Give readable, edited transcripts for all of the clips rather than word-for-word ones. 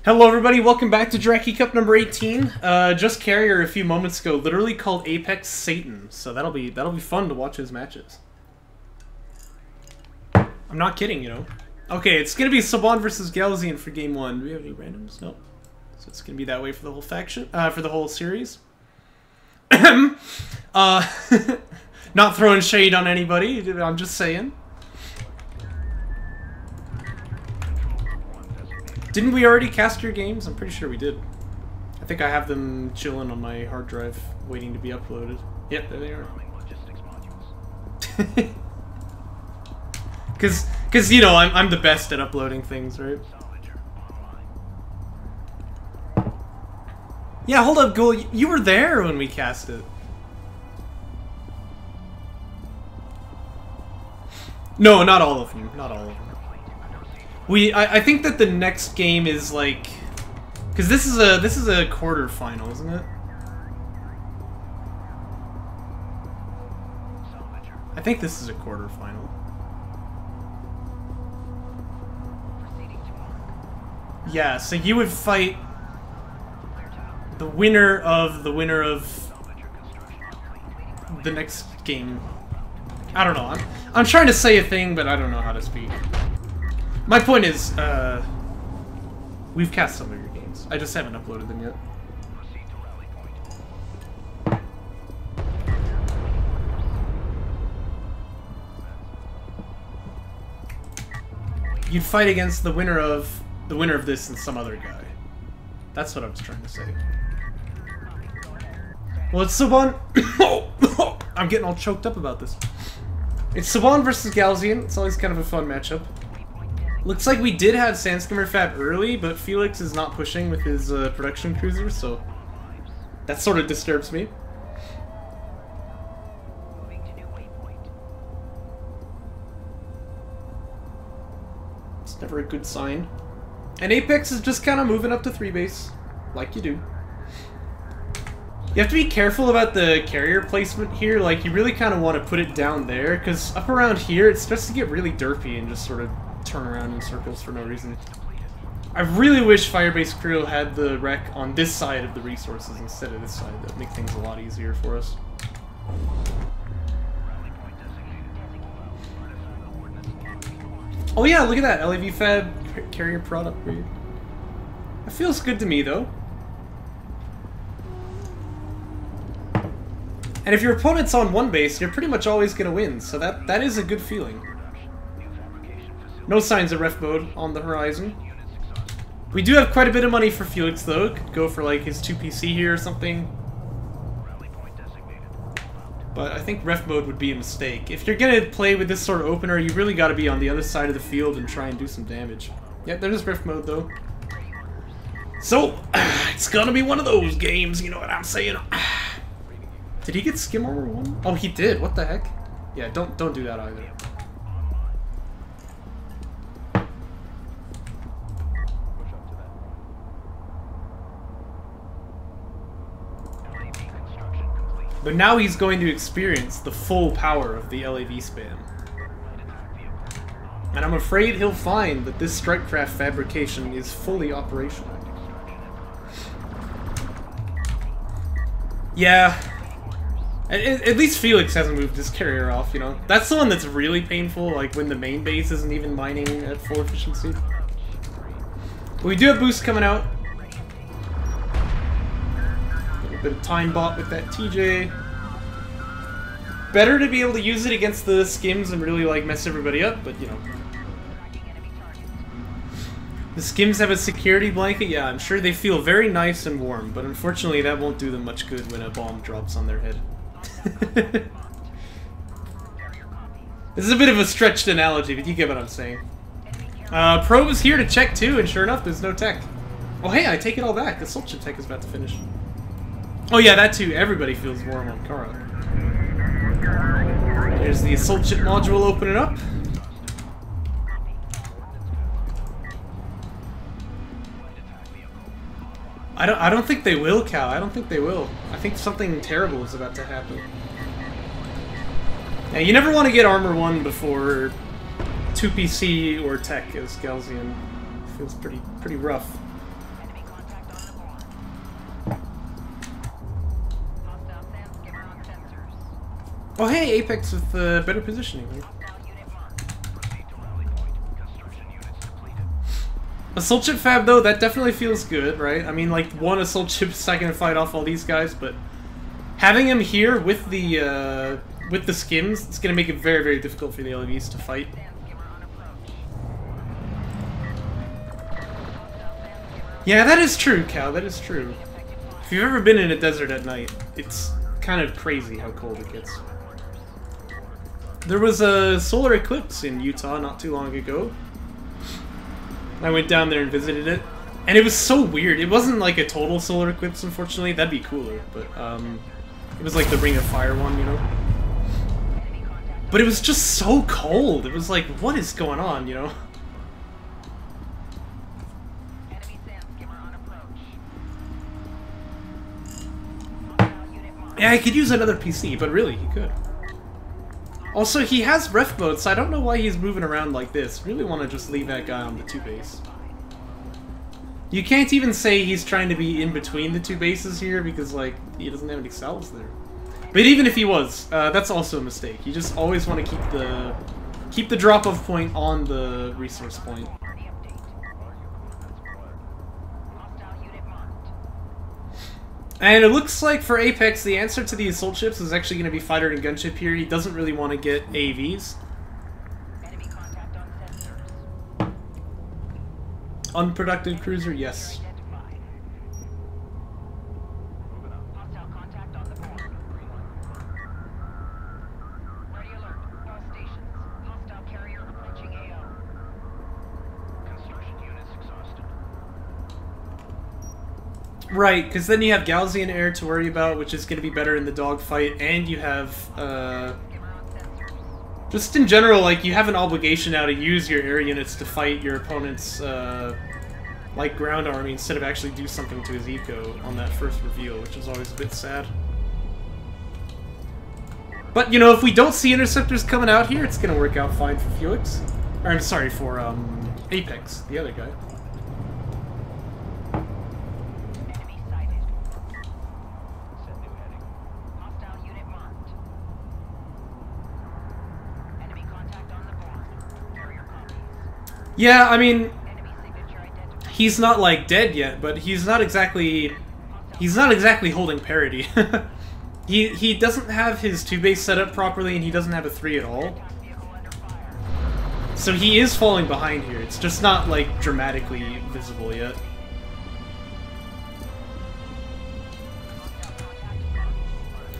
Hello everybody, welcome back to Jaraci Cup number 18. Just Carrier a few moments ago literally called Apex Satan, so that'll be fun to watch his matches. I'm not kidding, you know. Okay, it's gonna be Saban versus Galzian for game 1. Do we have any randoms? No. So it's gonna be that way for the whole faction, for the whole series. Not throwing shade on anybody, I'm just saying. Didn't we already cast your games? I'm pretty sure we did. I think I have them chilling on my hard drive, waiting to be uploaded. Yep, there they are. Cause you know, I'm the best at uploading things, right? Yeah, hold up, Ghoul. You were there when we cast it. No, not all of them. Not all of them. I think that the next game is like, because this is a quarter final, isn't it? I think this is a quarter final. Yeah, so you would fight the winner of the next game. I don't know. I'm trying to say a thing, but I don't know how to speak. My point is, we've cast some of your games. I just haven't uploaded them yet. You'd fight against the winner of this and some other guy. That's what I was trying to say. Well, it's Saban. I'm getting all choked up about this. It's Saban versus Galzian. It's always kind of a fun matchup. Looks like we did have Sandskimmer Fab early, but Felix is not pushing with his production cruiser, so that sort of disturbs me. It's never a good sign. And Apex is just kind of moving up to 3 base, like you do. You have to be careful about the carrier placement here. Like, you really kind of want to put it down there, because up around here it starts to get really derpy and just sort of turn around in circles for no reason. I really wish Firebase Crew had the wreck on this side of the resources instead of this side. That would make things a lot easier for us. Oh yeah, look at that! LAV Fab carrier prod upgrade. That feels good to me though. And if your opponent's on 1 base, you're pretty much always gonna win, so that is a good feeling. No signs of ref mode on the horizon. We do have quite a bit of money for Felix though. Could go for like his 2 PC here or something. But I think ref mode would be a mistake. If you're gonna play with this sort of opener, you really gotta be on the other side of the field and try and do some damage. Yeah, there's ref mode though. So, it's gonna be one of those games, you know what I'm saying? Did he get skim armor 1? Oh, he did. What the heck? Yeah, don't do that either. But now he's going to experience the full power of the LAV spam. And I'm afraid he'll find that this Strikecraft fabrication is fully operational. Yeah. At least Felix hasn't moved his carrier off, you know? That's the one that's really painful, like when the main base isn't even mining at full efficiency. But we do have boosts coming out. A bit of time bot with that TJ. Better to be able to use it against the skims and really like mess everybody up, but you know. The skims have a security blanket. Yeah, I'm sure they feel very nice and warm, but unfortunately that won't do them much good when a bomb drops on their head. This is a bit of a stretched analogy, but you get what I'm saying. Probe is here to check too, and sure enough, there's no tech. Oh hey, I take it all back. The Assault Ship tech is about to finish. Oh yeah, that too. Everybody feels warm on Kharak. There's the Assault Ship module opening up. I don't think they will, Cal. I don't think they will. I think something terrible is about to happen. Yeah, you never want to get Armor 1 before 2PC or Tech, as Galzian Feels pretty rough. Oh hey, Apex with better positioning. Right? Assault Ship Fab though, that definitely feels good, right? I mean, like, one Assault Ship's not gonna fight off all these guys, but having him here with the skims, it's gonna make it very, very difficult for the LEVs to fight. Yeah, that is true, Cal, that is true. If you've ever been in a desert at night, it's kind of crazy how cold it gets. There was a solar eclipse in Utah not too long ago. I went down there and visited it, and it was so weird. It wasn't like a total solar eclipse, unfortunately. That'd be cooler, but it was like the Ring of Fire one, you know? But it was just so cold. It was like, what is going on, you know? Yeah, I could use another PC, but really, he could. Also, he has ref mode, so I don't know why he's moving around like this. Really want to just leave that guy on the 2 base. You can't even say he's trying to be in between the 2 bases here, because, like, he doesn't have any cells there. But even if he was, that's also a mistake. You just always want to keep the drop-off point on the resource point. And it looks like for Apex, the answer to the assault ships is actually going to be fighter and gunship here. He doesn't really want to get AVs. Unproductive cruiser, yes. Right, because then you have Gaussian air to worry about, which is going to be better in the dogfight, and you have, just in general, like, you have an obligation now to use your air units to fight your opponent's, like, ground army instead of actually do something to his eco on that first reveal, which is always a bit sad. But, you know, if we don't see interceptors coming out here, it's going to work out fine for Felix. Or, I'm sorry, for, Apex, the other guy. Yeah, I mean, he's not, like, dead yet, but he's not exactly holding parity. He doesn't have his 2 base set up properly, and he doesn't have a 3 at all. So he is falling behind here. It's just not, like, dramatically visible yet.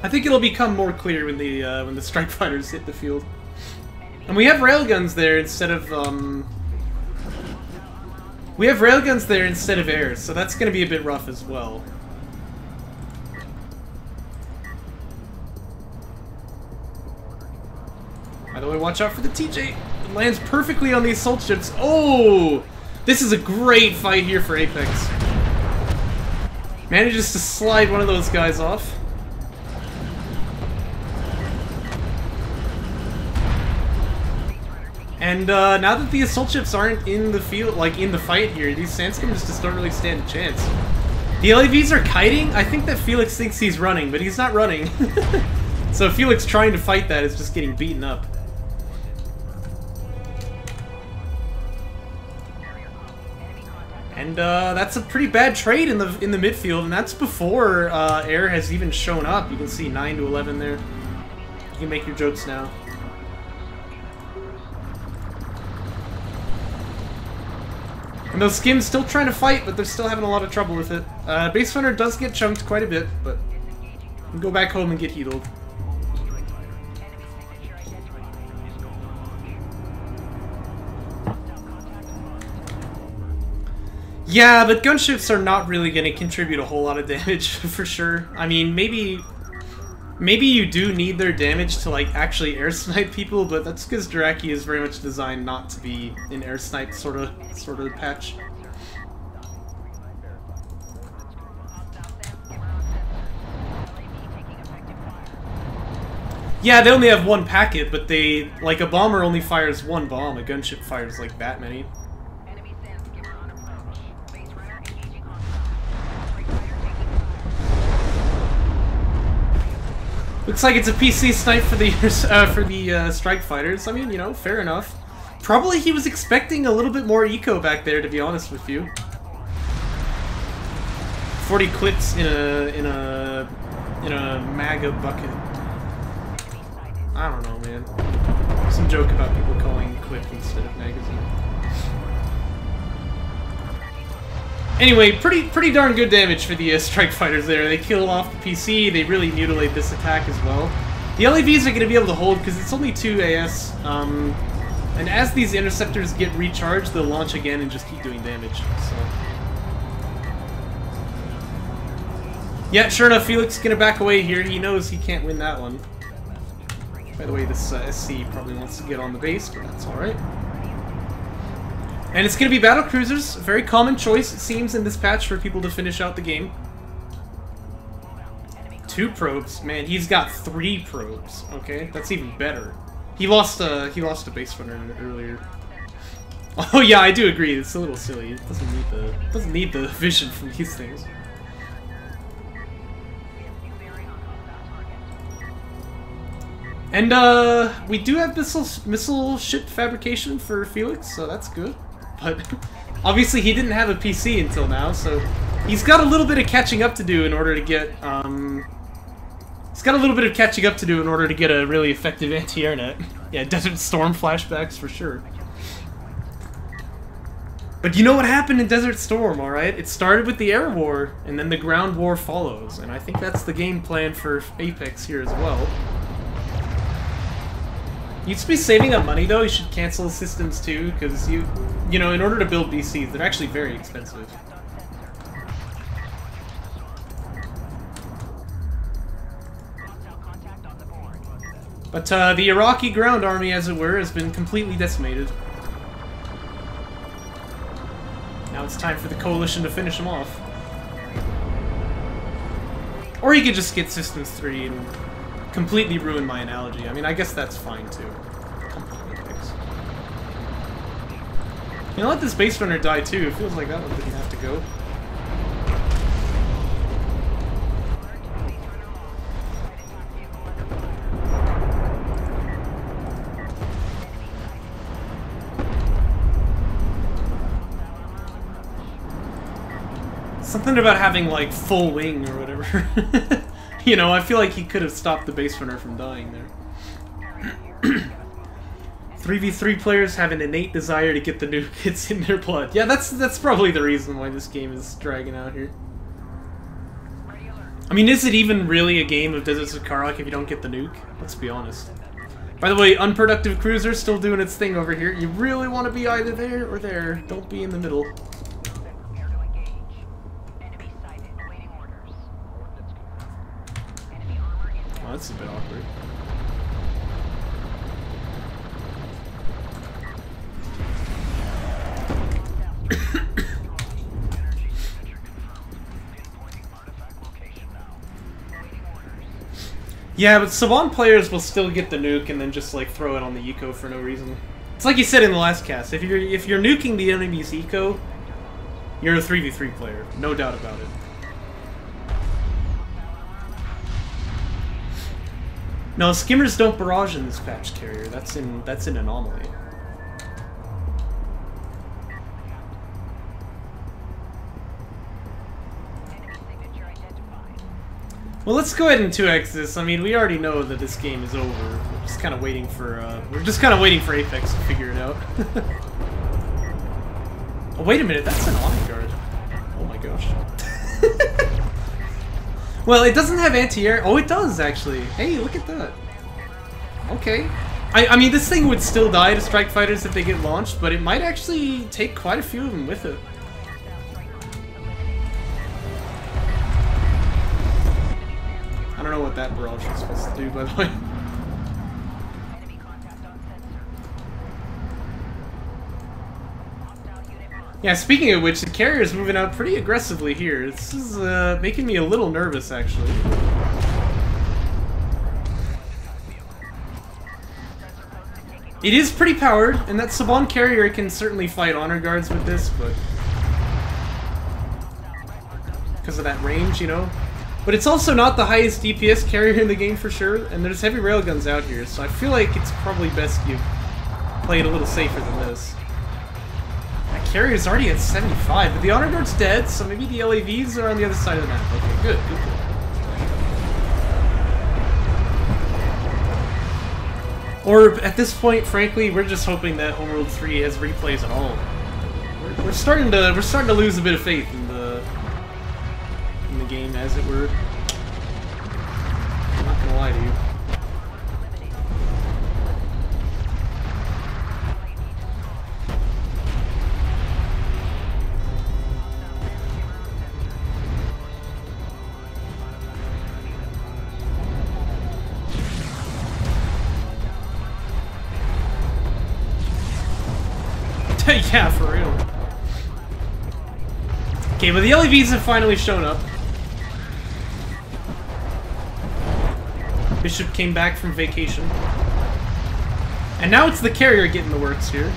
I think it'll become more clear when the strike fighters hit the field. And we have railguns there instead of, we have railguns there instead of air, so that's going to be a bit rough as well. By the way, watch out for the TJ. It lands perfectly on the assault ships. Oh! This is a great fight here for Apex. Manages to slide one of those guys off. And now that the assault ships aren't in the field, like in the fight here, these Sandstormers just don't really stand a chance. The LAVs are kiting. I think that Felix thinks he's running, but he's not running. So Felix trying to fight that is just getting beaten up. And that's a pretty bad trade in the midfield, and that's before air has even shown up. You can see 9 to 11 there. You can make your jokes now. And those skims still trying to fight, but they're still having a lot of trouble with it. Base Runner does get chunked quite a bit, but you can go back home and get healed. Yeah, but gunships are not really going to contribute a whole lot of damage, for sure. I mean, maybe you do need their damage to, like, actually air snipe people, but that's because Jaraci is very much designed not to be an air snipe sort of patch. Yeah, they only have 1 packet, but they, like, a bomber only fires 1 bomb, a gunship fires, like, that many. Looks like it's a PC snipe for the strike fighters. I mean, you know, fair enough. Probably he was expecting a little bit more eco back there, to be honest with you. 40 clips in a MAGA bucket. I don't know, man. Some joke about people calling clip instead of magazine. Anyway, pretty darn good damage for the strike fighters there. They kill off the PC. They really mutilate this attack as well. The LAVs are going to be able to hold because it's only 2 AS. And as these interceptors get recharged, they'll launch again and just keep doing damage. So. Yeah, sure enough, Felix is going to back away here. He knows he can't win that one. By the way, this SC probably wants to get on the base, but that's alright. And it's going to be battle cruisers. A very common choice, it seems, in this patch for people to finish out the game. 2 probes. Man, he's got 3 probes. Okay, that's even better. He lost a base runner earlier. Oh yeah, I do agree. It's a little silly. It doesn't need the vision from these things. And we do have missile ship fabrication for Felix, so that's good. But obviously he didn't have a PC until now, so he's got a little bit of catching up to do in order to get a really effective anti-air net. Yeah, Desert Storm flashbacks for sure. But you know what happened in Desert Storm, alright? It started with the air war, and then the ground war follows, and I think that's the game plan for Apex here as well. You should be saving up money though. You should cancel systems too, because you know, in order to build BCs, they're actually very expensive. But the Iraqi ground army, as it were, has been completely decimated. Now it's time for the coalition to finish them off. Or you could just get Systems 3 and completely ruin my analogy. I mean, I guess that's fine too. Come on, Felix. You know, let this base runner die too. It feels like that one didn't have to go. Something about having, like, full wing or whatever. You know, I feel like he could have stopped the base runner from dying there. 3v3 players have an innate desire to get the nuke. It's in their blood. Yeah, that's probably the reason why this game is dragging out here. I mean, is it even really a game of Deserts of Kharak if you don't get the nuke? Let's be honest. By the way, Unproductive Cruiser still doing its thing over here. You really want to be either there or there. Don't be in the middle. Oh, that's a bit awkward. Yeah, but Saban players will still get the nuke and then just like throw it on the eco for no reason. It's like you said in the last cast. If you're nuking the enemy's eco, you're a 3v3 player, no doubt about it. No, skimmers don't barrage in this patch, Carrier. That's an anomaly. Well, let's go ahead and 2x this. I mean, we already know that this game is over. We're just kind of waiting for Apex to figure it out. Oh, wait a minute, that's an auto guard. Oh my gosh. Well, it doesn't have anti-air. Oh, it does, actually. Hey, look at that. Okay. I mean, this thing would still die to strike fighters if they get launched, but it might actually take quite a few of them with it. I don't know what that barrage was supposed to do, by the way. Yeah, speaking of which, the carrier's moving out pretty aggressively here. This is making me a little nervous, actually. It is pretty powered, and that Saban carrier can certainly fight honor guards with this, but because of that range, you know? But it's also not the highest DPS carrier in the game for sure, and there's heavy railguns out here, so I feel like it's probably best you play it a little safer than this. That carrier's already at 75, but the Honor Guard's dead, so maybe the LAVs are on the other side of the map. Okay, good, good, good. Or, at this point, frankly, we're just hoping that Homeworld 3 has replays at all. We're starting to lose a bit of faith in the game, as it were. I'm not gonna lie to you. Yeah, for real. Okay, but the LEVs have finally shown up. Bishop came back from vacation. And now it's the carrier getting the works here.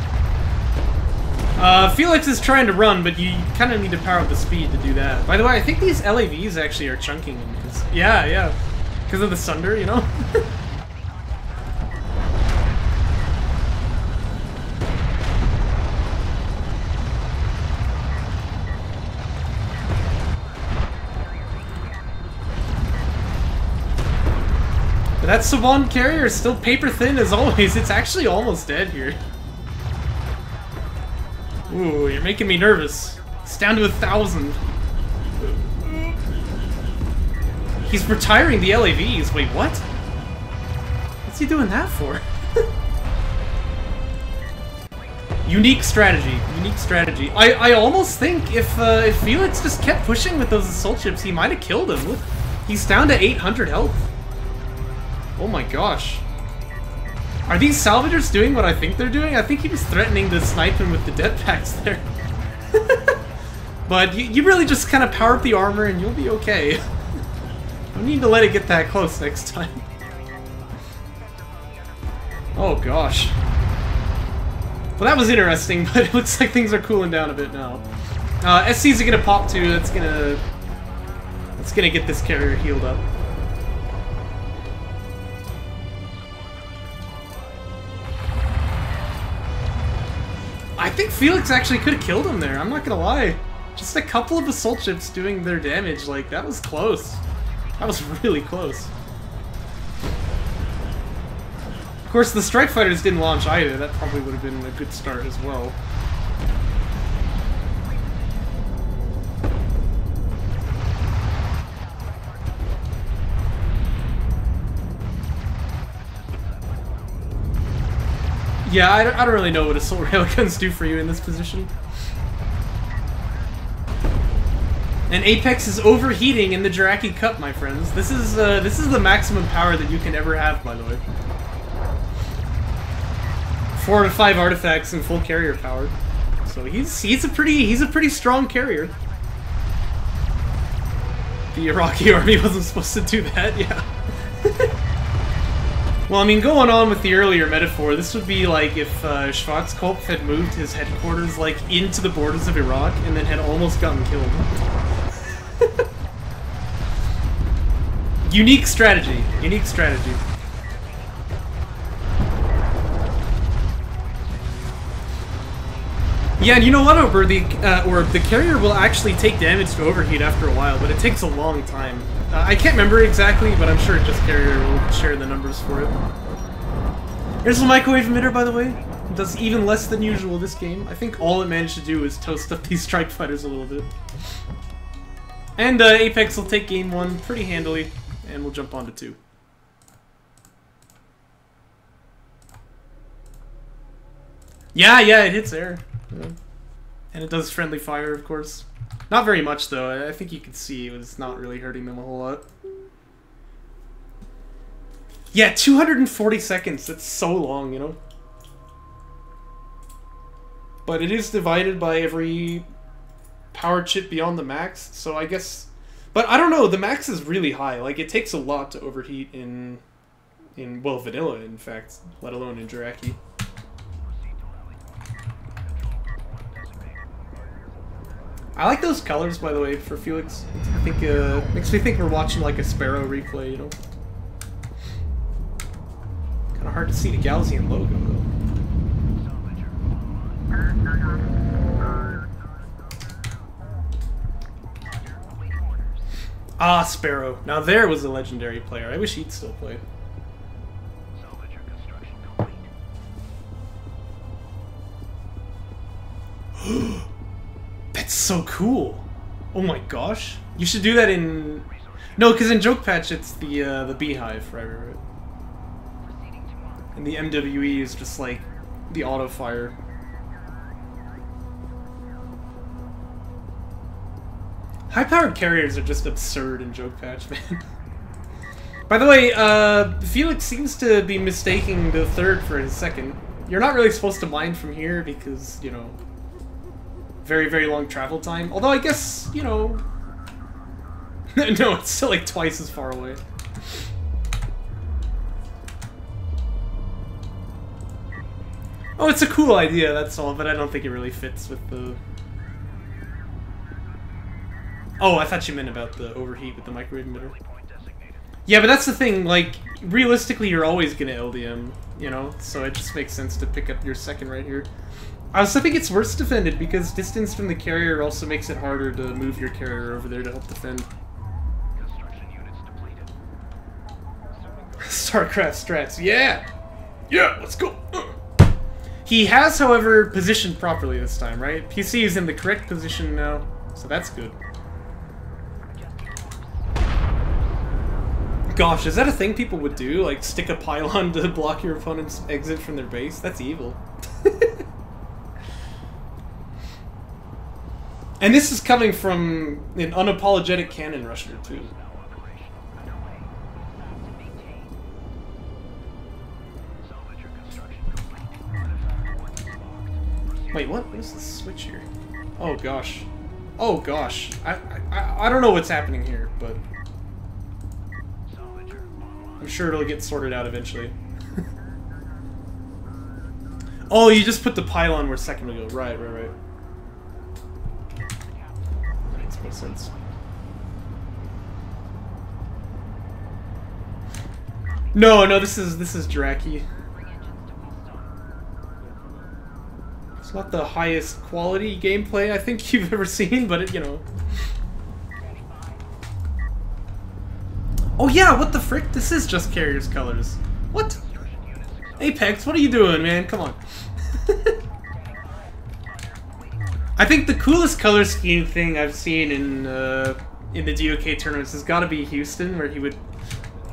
Felix is trying to run, but you kind of need to power up the speed to do that. By the way, I think these LAVs actually are chunking him. Yeah. Because of the Sunder, you know? That Savon carrier is still paper thin as always. It's actually almost dead here. Ooh, you're making me nervous. It's down to 1,000. He's retiring the LAVs. Wait, what? What's he doing that for? Unique strategy. Unique strategy. I almost think if Felix just kept pushing with those assault chips, he might have killed him. Look, he's down to 800 health. Oh my gosh. Are these salvagers doing what I think they're doing? I think he was threatening to snipe him with the dead packs there. But you really just kind of power up the armor and you'll be okay. You need to let it get that close next time. Oh gosh. Well, that was interesting, but it looks like things are cooling down a bit now. SCs are gonna pop too. That's gonna get this carrier healed up. I think Felix actually could have killed him there, I'm not gonna lie. Just a couple of assault chips doing their damage, like, that was close. That was really close. Of course, the Strike Fighters didn't launch either, that probably would have been a good start as well. Yeah, I don't really know what assault railguns do for you in this position. And Apex is overheating in the Jaraci Cup, my friends. This is the maximum power that you can ever have, by the way. 4 to 5 artifacts and full carrier power. So he's a pretty strong carrier. The Iraqi army wasn't supposed to do that, yeah. Well, I mean, going on with the earlier metaphor, this would be like if Schwarzkopf had moved his headquarters, like, into the borders of Iraq and then had almost gotten killed. Unique strategy. Unique strategy. Yeah, and you know what, Ober? The carrier will actually take damage to overheat after a while, but it takes a long time. I can't remember exactly, but I'm sure just carrier will share the numbers for it. Here's the microwave emitter, by the way. It does even less than usual this game. I think all it managed to do is toast up these strike fighters a little bit. And Apex will take game 1 pretty handily, and we'll jump on to 2. Yeah, it hits air. Yeah. And it does friendly fire, of course. Not very much, though. I think you can see it's not really hurting them a whole lot. Yeah, 240 seconds. That's so long, you know? But it is divided by every power chip beyond the max, so I guess... But I don't know, the max is really high. Like, it takes a lot to overheat in well, vanilla, in fact, let alone in Jaraci. I like those colors, by the way, for Felix. I think makes me think we're watching like a Sparrow replay, you know. Kind of hard to see the Gaussian logo though. Ah, Sparrow. Now there was a legendary player. I wish he'd still play. That's so cool. Oh my gosh. You should do that in... No, because in Joke Patch it's the beehive, right? And the MWE is just like the auto fire. High-powered carriers are just absurd in Joke Patch, man. By the way, Felix seems to be mistaking the third for his second. You're not really supposed to mine from here because, you know, very, very long travel time. Although I guess, you know... No, it's still like twice as far away. Oh, it's a cool idea, that's all, but I don't think it really fits with the... Oh, I thought you meant about the overheat with the microwave emitter. Yeah, but that's the thing, like, realistically you're always gonna LDM, you know? So it just makes sense to pick up your second right here. I also think it's worse defended because distance from the carrier also makes it harder to move your carrier over there to help defend. StarCraft strats, yeah! Yeah, let's go! He has, however, positioned properly this time, right? PC is in the correct position now, so that's good. Gosh, is that a thing people would do? Like, stick a pylon to block your opponent's exit from their base? That's evil. And this is coming from an unapologetic cannon rusher, too. Wait, what? What is this switch here? Oh, gosh. Oh, gosh. I don't know what's happening here, but... I'm sure it'll get sorted out eventually. Oh, you just put the pylon where second will go. Right. That makes more sense. No, this is Jaraci. It's not the highest quality gameplay I think you've ever seen, but it, you know. Oh yeah, what the frick? This is just carrier's colors. What? Ap3x, what are you doing, man? Come on. I think the coolest color scheme thing I've seen in the DOK tournaments has got to be Houston, where he would...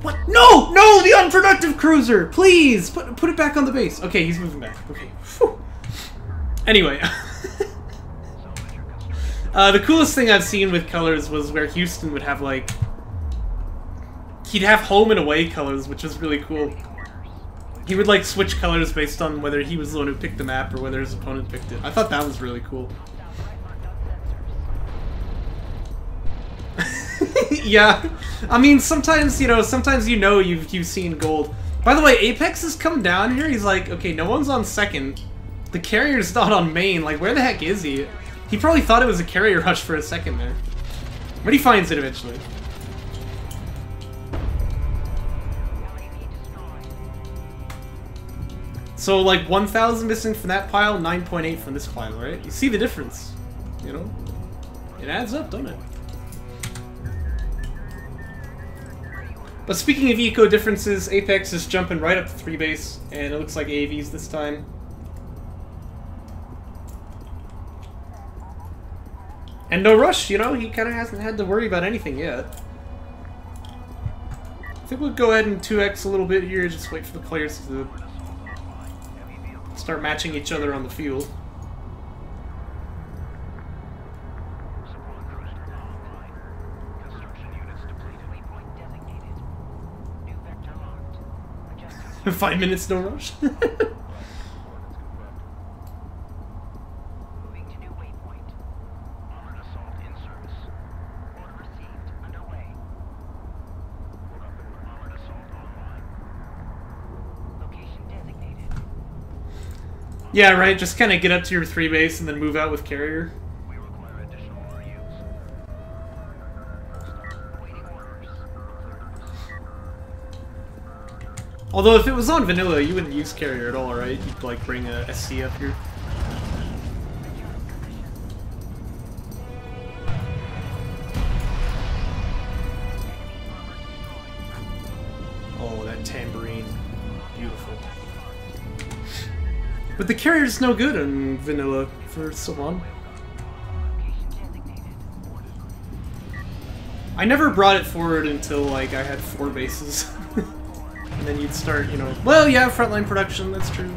What? No! No! The unproductive cruiser! Please! Put it back on the base. Okay, he's moving back. Okay. Whew. Anyway. The coolest thing I've seen with colors was where Houston would have, like... He'd have home and away colors, which was really cool. He would, like, switch colors based on whether he was the one who picked the map or whether his opponent picked it. I thought that was really cool. Yeah. I mean, sometimes you've seen gold. By the way, Ap3x has come down here. He's like, okay, no one's on second. The carrier's not on main. Like, where the heck is he? He probably thought it was a carrier rush for a second there. But he finds it eventually. So, like, 1,000 missing from that pile, 9.8 from this pile, right? You see the difference, you know? It adds up, doesn't it? But speaking of eco differences, Ap3x is jumping right up to 3 base, and it looks like AVs this time. And no rush, you know? He kind of hasn't had to worry about anything yet. I think we'll go ahead and 2x a little bit here, just wait for the players to... start matching each other on the field. Five minutes, no rush. Yeah, right, just kind of get up to your 3 base and then move out with carrier. Although if it was on vanilla, you wouldn't use carrier at all, right? You'd like bring a SC up here. Oh, that tambourine. Beautiful. But the carrier's no good in vanilla for so long. I never brought it forward until, like, I had 4 bases. And then you'd start, you know... Well, yeah, frontline production, that's true.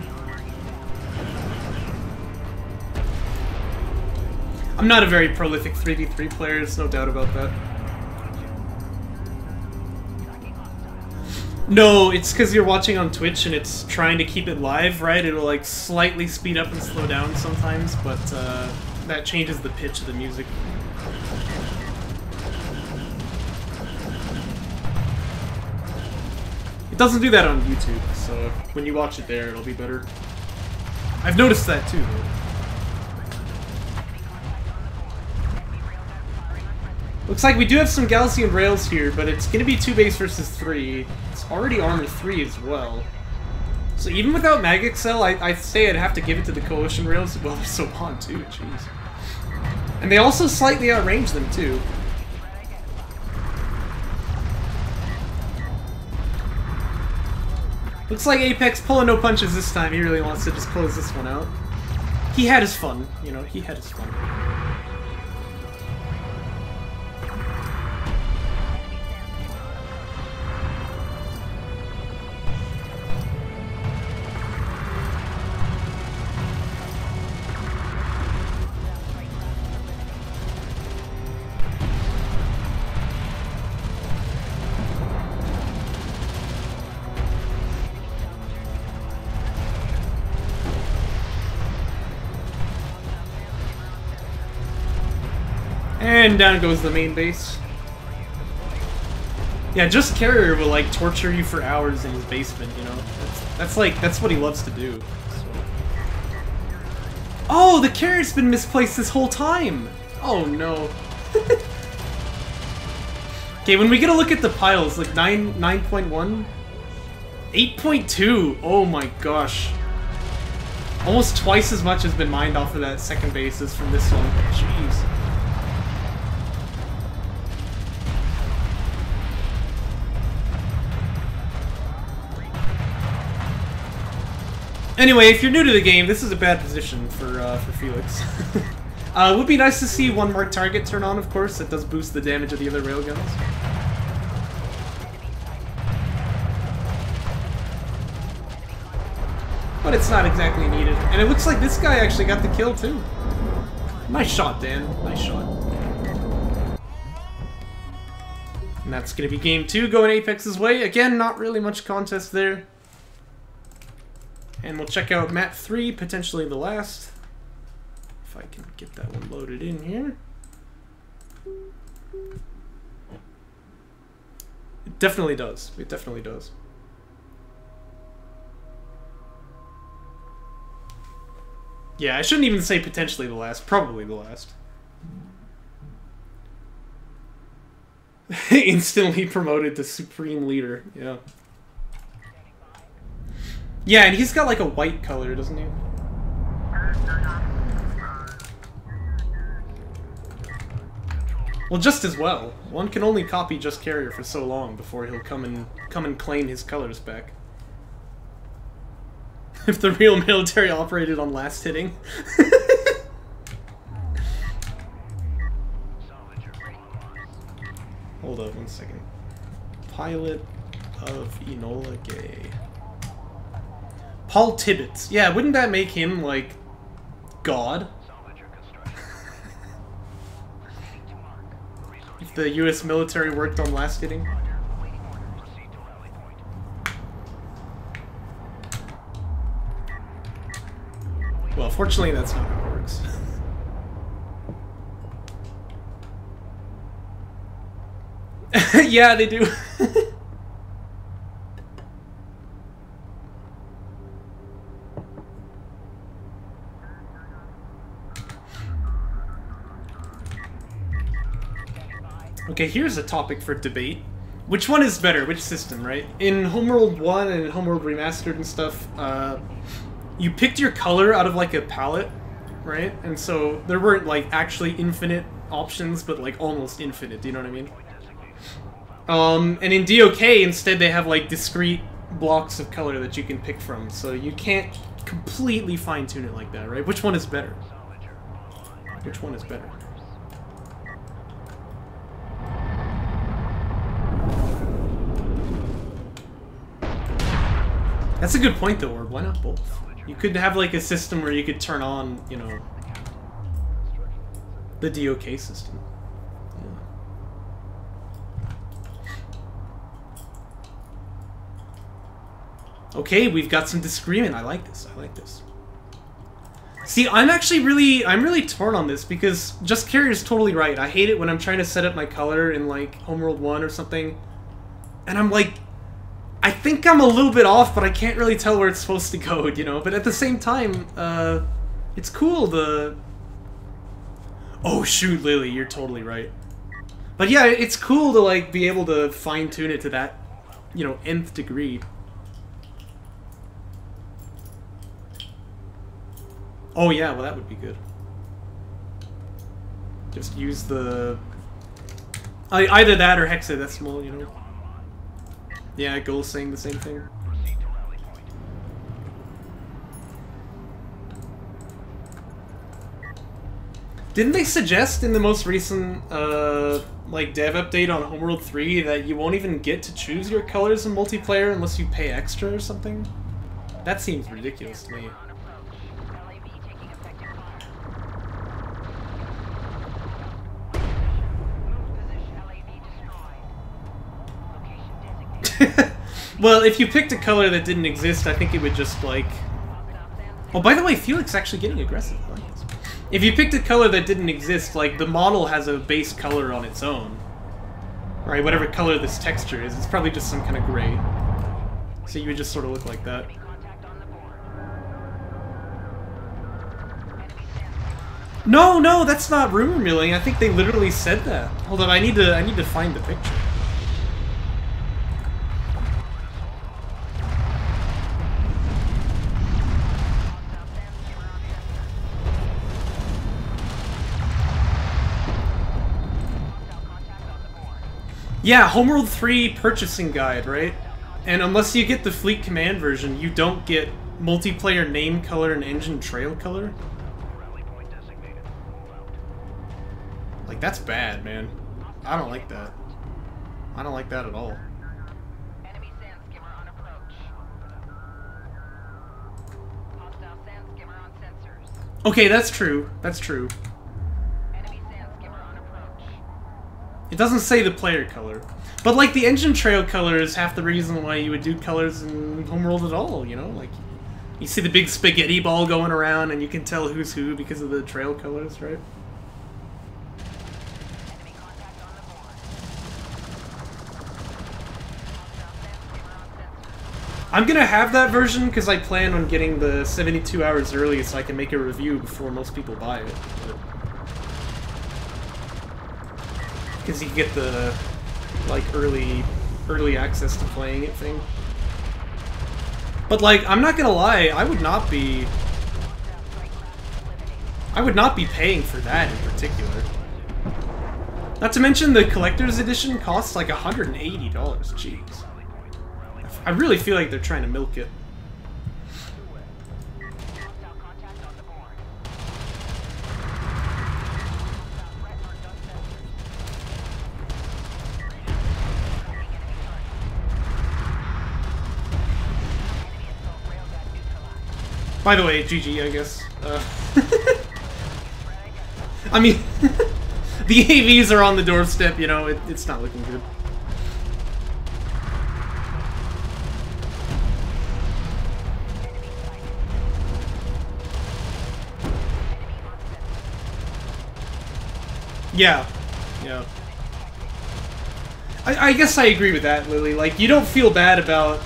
I'm not a very prolific 3v3 player, there's no doubt about that. No, it's because you're watching on Twitch and it's trying to keep it live, right? It'll, like, slightly speed up and slow down sometimes, but that changes the pitch of the music. It doesn't do that on YouTube, so when you watch it there, it'll be better. I've noticed that too, though. Looks like we do have some Galaxian rails here, but it's gonna be 2 base versus 3. It's already armor 3 as well. So even without Mag Excel, I say I'd have to give it to the Coalition rails. Well, they're so on too, jeez. And they also slightly outrange them too. Looks like Apex pulling no punches this time. He really wants to just close this one out. He had his fun, you know, he had his fun. And down goes the main base. Yeah, just carrier will like torture you for hours in his basement, you know. That's what he loves to do. So. Oh, the carrier's been misplaced this whole time. Oh no. Okay, when we get a look at the piles, like 9.1, 8.2. Oh my gosh. Almost twice as much has been mined off of that second base as from this one. Jeez. Anyway, if you're new to the game, this is a bad position for Felix. Would be nice to see one marked target turn on, of course. That does boost the damage of the other railguns. But it's not exactly needed. And it looks like this guy actually got the kill, too. Nice shot, Dan. Nice shot. And that's going to be game 2 going Apex's way. Again, not really much contest there. And we'll check out map 3, potentially the last. If I can get that one loaded in here. It definitely does. It definitely does. Yeah, I shouldn't even say potentially the last. Probably the last. Instantly promoted to Supreme Leader. Yeah. Yeah, and he's got like a white color, doesn't he? Well, just as well. One can only copy just carrier for so long before he'll come and claim his colors back. If the real military operated on last hitting. Hold up 1 second. Pilot of Enola Gay. Paul Tibbets. Yeah, wouldn't that make him, like, God? If the US military worked on last hitting? Well, fortunately, that's not how it works. Yeah, they do. Okay, here's a topic for debate. Which one is better? Which system, right? In Homeworld 1 and Homeworld Remastered and stuff, you picked your color out of, like, a palette, right? And so there weren't, like, actually infinite options, but, like, almost infinite, do you know what I mean? And in DOK, instead, they have, like, discrete blocks of color that you can pick from, so you can't completely fine-tune it like that, right? Which one is better? Which one is better? That's a good point, though, Orb. Why not both? You could have, like, a system where you could turn on, you know, the DOK system. Yeah. Okay, we've got some disagreement. I like this. I like this. See, I'm really torn on this, because Just Carrier's totally right. I hate it when I'm trying to set up my color in, like, Homeworld 1 or something, and I'm like, I think I'm a little bit off, but I can't really tell where it's supposed to go, you know? But at the same time, it's cool to... Oh, shoot, Lily, you're totally right. But yeah, it's cool to, like, be able to fine-tune it to that, you know, nth degree. Oh, yeah, well, that would be good. Just use the... either that or hexadecimal, you know? Yeah, Goal's saying the same thing. Didn't they suggest in the most recent, like, dev update on Homeworld 3 that you won't even get to choose your colors in multiplayer unless you pay extra or something? That seems ridiculous to me. Well, if you picked a color that didn't exist, I think it would just, like... Oh, by the way, Felix actually getting aggressive. I like this. If you picked a color that didn't exist, like, the model has a base color on its own. Right, whatever color this texture is, it's probably just some kind of gray. So you would just sort of look like that. No, no, that's not rumor milling. I think they literally said that. Hold on, I need to find the picture. Yeah, Homeworld 3 purchasing guide, right? And unless you get the Fleet Command version, you don't get multiplayer name color and engine trail color. Like, that's bad, man. I don't like that. I don't like that at all. Okay, that's true. That's true. It doesn't say the player color. But, like, the engine trail color is half the reason why you would do colors in Homeworld at all, you know? Like, you see the big spaghetti ball going around and you can tell who's who because of the trail colors, right? I'm gonna have that version because I plan on getting the 72 hours early so I can make a review before most people buy it. Because you get the, like, early access to playing it thing. But, like, I'm not gonna lie, I would not be paying for that in particular. Not to mention the collector's edition costs like $180, jeez. I really feel like they're trying to milk it. By the way, GG, I guess. I mean, the AVs are on the doorstep, you know, it's not looking good. Yeah. Yeah. I guess I agree with that, Lily. Like, you don't feel bad about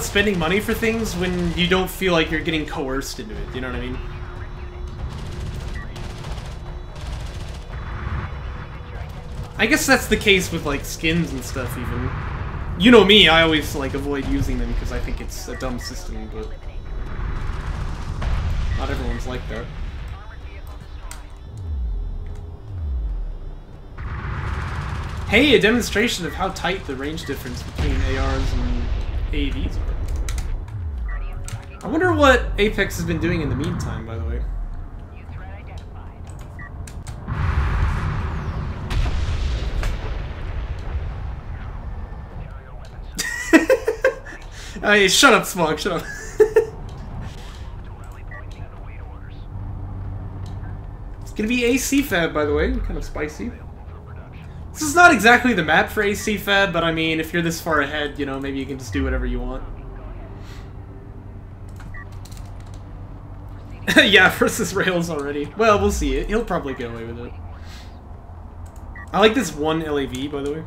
spending money for things when you don't feel like you're getting coerced into it, you know what I mean? I guess that's the case with, like, skins and stuff, even. You know me, I always, like, avoid using them because I think it's a dumb system, but... not everyone's like that. Hey, a demonstration of how tight the range difference between ARs and AAVs are. I wonder what Apex has been doing in the meantime, by the way. Hey, shut up, Smog, shut up. It's gonna be AC Fab, by the way, kind of spicy. This is not exactly the map for AC Fab, but I mean, if you're this far ahead, you know, maybe you can just do whatever you want. Yeah, versus Rails already. Well, we'll see it. He'll probably get away with it. I like this one LAV, by the way.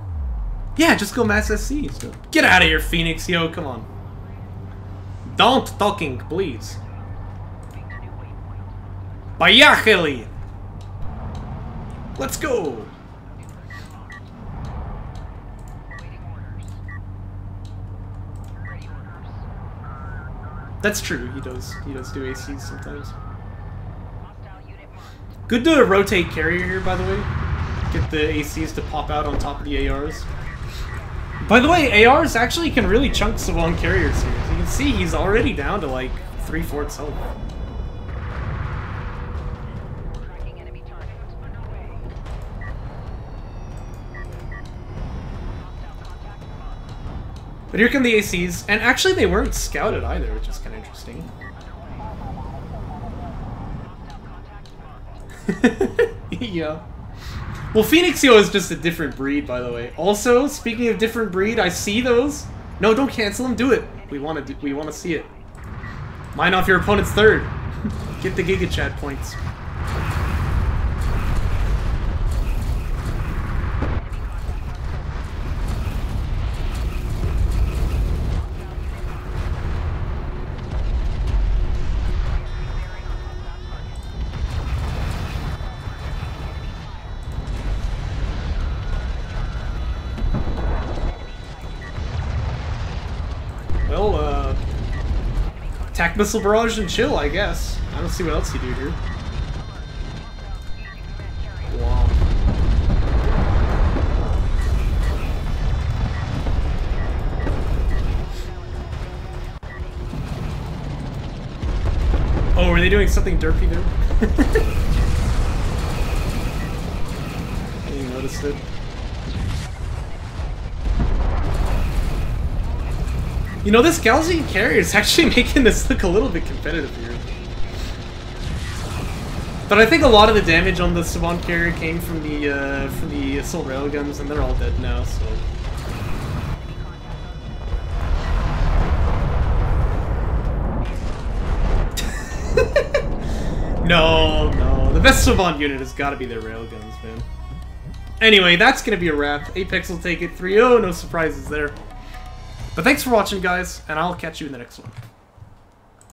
Yeah, just go mass SC. So. Get out of here, Phoenix, yo, come on. Don't talking, please. Bayacheli! Let's go! That's true, he does do ACs sometimes. Good to rotate carrier here, by the way. Get the ACs to pop out on top of the ARs. By the way, ARs actually can really chunk Savon carriers here. As you can see, he's already down to like 3/4 health. But here come the ACs, and actually they weren't scouted either, which is kind of interesting. Yeah. Well, Phoenixio is just a different breed, by the way. Also, speaking of different breed, I see those. No, don't cancel them. Do it. We want to see it. Mine off your opponent's third. Get the Giga Chat points. Attack missile barrage and chill, I guess. I don't see what else you do here. Wow. Oh, were they doing something derpy there? I didn't even notice it. You know, this Galzian carrier is actually making this look a little bit competitive here. But I think a lot of the damage on the Savant carrier came from the assault railguns, and they're all dead now, so... No, the best Savant unit has got to be their railguns, man. Anyway, that's going to be a wrap. Apex will take it 3-0, no surprises there. But thanks for watching, guys, and I'll catch you in the next one.